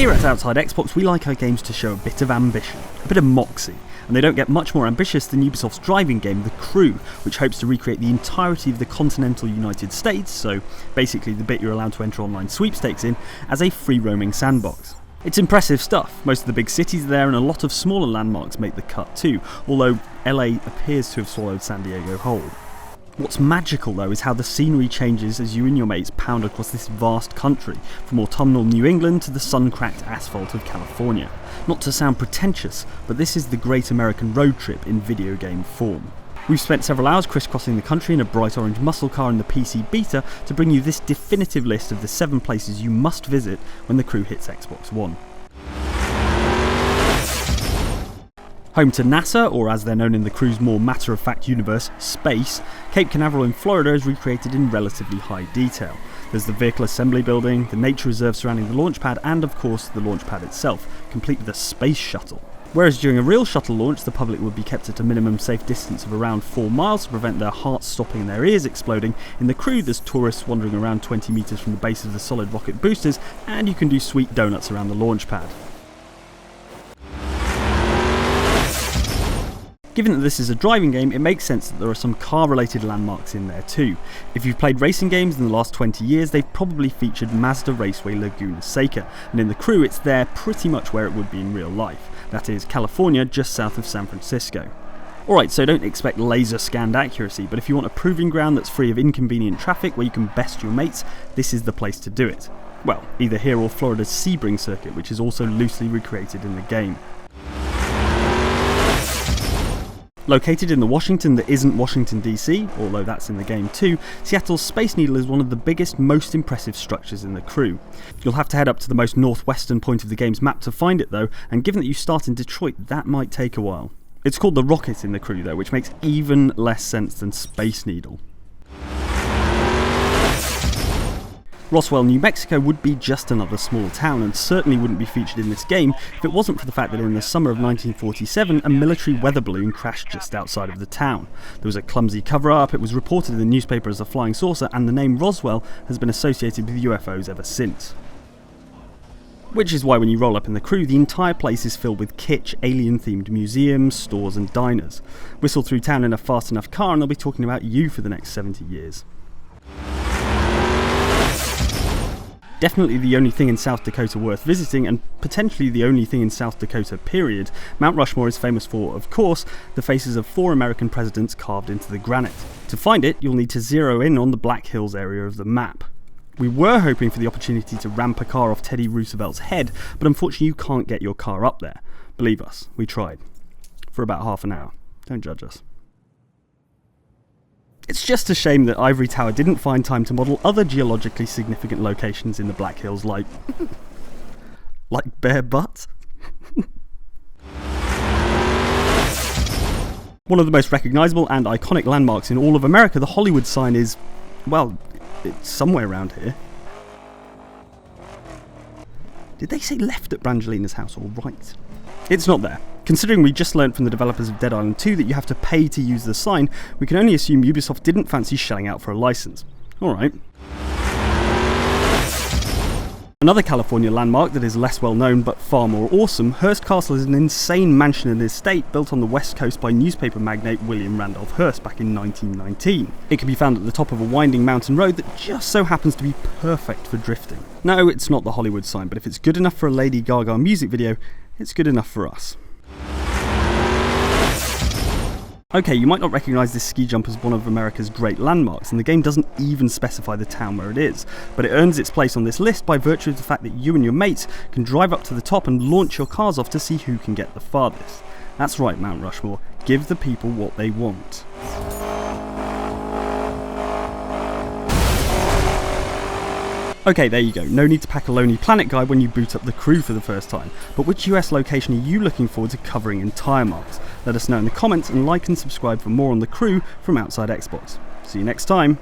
Here at Outside Xbox, we like our games to show a bit of ambition, a bit of moxie, and they don't get much more ambitious than Ubisoft's driving game The Crew, which hopes to recreate the entirety of the continental United States, so basically the bit you're allowed to enter online sweepstakes in, as a free-roaming sandbox. It's impressive stuff. Most of the big cities are there and a lot of smaller landmarks make the cut too, although LA appears to have swallowed San Diego whole. What's magical though is how the scenery changes as you and your mates pound across this vast country, from autumnal New England to the sun-cracked asphalt of California. Not to sound pretentious, but this is the Great American Road Trip in video game form. We've spent several hours crisscrossing the country in a bright orange muscle car in the PC beta to bring you this definitive list of the 7 places you must visit when The Crew hits Xbox One. Home to NASA, or as they're known in The Crew's more matter-of-fact universe, space, Cape Canaveral in Florida is recreated in relatively high detail. There's the vehicle assembly building, the nature reserve surrounding the launch pad, and of course the launch pad itself, complete with a space shuttle. Whereas during a real shuttle launch, the public would be kept at a minimum safe distance of around 4 miles to prevent their hearts stopping and their ears exploding, in The Crew there's tourists wandering around 20 metres from the base of the solid rocket boosters, and you can do sweet donuts around the launch pad. Given that this is a driving game, it makes sense that there are some car-related landmarks in there too. If you've played racing games in the last 20 years, they've probably featured Mazda Raceway Laguna Seca, and in The Crew it's there pretty much where it would be in real life. That is, California, just south of San Francisco. Alright, so don't expect laser-scanned accuracy, but if you want a proving ground that's free of inconvenient traffic where you can best your mates, this is the place to do it. Well, either here or Florida's Sebring circuit, which is also loosely recreated in the game. Located in the Washington that isn't Washington DC, although that's in the game too, Seattle's Space Needle is one of the biggest, most impressive structures in The Crew. You'll have to head up to the most northwestern point of the game's map to find it though, and given that you start in Detroit, that might take a while. It's called the Rocket in The Crew though, which makes even less sense than Space Needle. Roswell, New Mexico would be just another small town and certainly wouldn't be featured in this game if it wasn't for the fact that in the summer of 1947 a military weather balloon crashed just outside of the town. There was a clumsy cover-up, it was reported in the newspaper as a flying saucer, and the name Roswell has been associated with UFOs ever since. Which is why when you roll up in The Crew, the entire place is filled with kitsch, alien-themed museums, stores and diners. Whistle through town in a fast enough car and they'll be talking about you for the next 70 years. Definitely the only thing in South Dakota worth visiting, and potentially the only thing in South Dakota period, Mount Rushmore is famous for, of course, the faces of 4 American presidents carved into the granite. To find it, you'll need to zero in on the Black Hills area of the map. We were hoping for the opportunity to ramp a car off Teddy Roosevelt's head, but unfortunately you can't get your car up there. Believe us, we tried. For about half an hour. Don't judge us. It's just a shame that Ivory Tower didn't find time to model other geologically significant locations in the Black Hills like bare butts? One of the most recognisable and iconic landmarks in all of America, the Hollywood sign is, well, it's somewhere around here. Did they say left at Brangelina's house or right? It's not there. Considering we just learnt from the developers of Dead Island 2 that you have to pay to use the sign, we can only assume Ubisoft didn't fancy shelling out for a license. Alright. Another California landmark that is less well known but far more awesome, Hearst Castle is an insane mansion and estate built on the west coast by newspaper magnate William Randolph Hearst back in 1919. It can be found at the top of a winding mountain road that just so happens to be perfect for drifting. No, it's not the Hollywood sign, but if it's good enough for a Lady Gaga music video, it's good enough for us. Okay, you might not recognise this ski jump as one of America's great landmarks, and the game doesn't even specify the town where it is, but it earns its place on this list by virtue of the fact that you and your mates can drive up to the top and launch your cars off to see who can get the farthest. That's right, Mount Rushmore, give the people what they want. Okay, there you go, no need to pack a Lonely Planet guide when you boot up The Crew for the first time, but which US location are you looking forward to covering in tire marks? Let us know in the comments and like and subscribe for more on The Crew from Outside Xbox. See you next time!